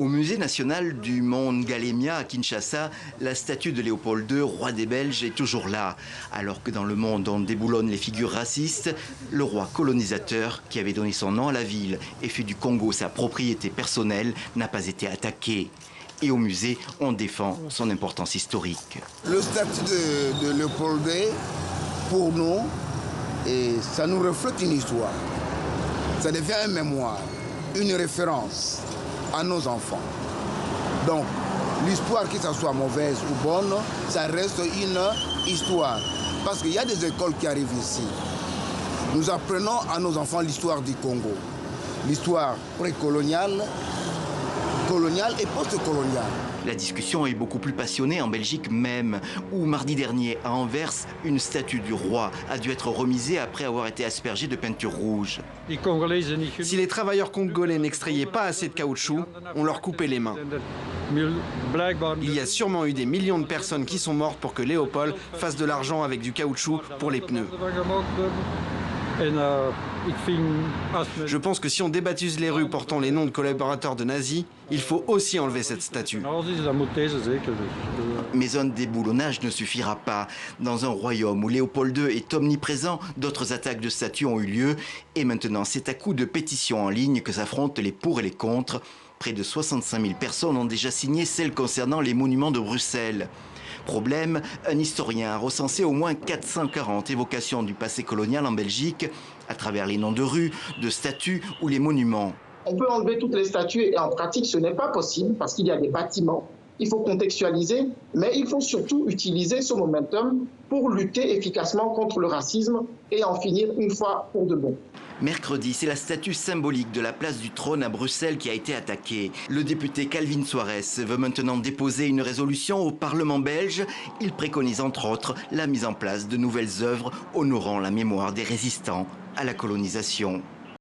Au musée national du Mont Ngalemia à Kinshasa, la statue de Léopold II, roi des Belges, est toujours là. Alors que dans le monde on déboulonne les figures racistes, le roi colonisateur, qui avait donné son nom à la ville et fait du Congo sa propriété personnelle, n'a pas été attaqué. Et au musée, on défend son importance historique. Le statut de Léopold II, pour nous, ça nous reflète une histoire. Ça devient un mémoire, une référence à nos enfants. Donc, l'histoire, que ça soit mauvaise ou bonne, ça reste une histoire. Parce qu'il y a des écoles qui arrivent ici. Nous apprenons à nos enfants l'histoire du Congo. L'histoire précoloniale, coloniale et post-coloniale. La discussion est beaucoup plus passionnée en Belgique même, où mardi dernier, à Anvers, une statue du roi a dû être remisée après avoir été aspergée de peinture rouge. Si les travailleurs congolais n'extrayaient pas assez de caoutchouc, on leur coupait les mains. Il y a sûrement eu des millions de personnes qui sont mortes pour que Léopold fasse de l'argent avec du caoutchouc pour les pneus. Je pense que si on débaptise les rues portant les noms de collaborateurs de nazis, il faut aussi enlever cette statue. Mais un déboulonnage ne suffira pas. Dans un royaume où Léopold II est omniprésent, d'autres attaques de statues ont eu lieu. Et maintenant, c'est à coup de pétitions en ligne que s'affrontent les pour et les contre. Près de 65 000 personnes ont déjà signé celles concernant les monuments de Bruxelles. Problème, un historien a recensé au moins 440 évocations du passé colonial en Belgique, à travers les noms de rues, de statues ou les monuments. On peut enlever toutes les statues et en pratique ce n'est pas possible parce qu'il y a des bâtiments. Il faut contextualiser, mais il faut surtout utiliser ce momentum pour lutter efficacement contre le racisme et en finir une fois pour de bon. Mercredi, c'est la statue symbolique de la place du Trône à Bruxelles qui a été attaquée. Le député Calvin Soares veut maintenant déposer une résolution au Parlement belge. Il préconise entre autres la mise en place de nouvelles œuvres honorant la mémoire des résistants à la colonisation.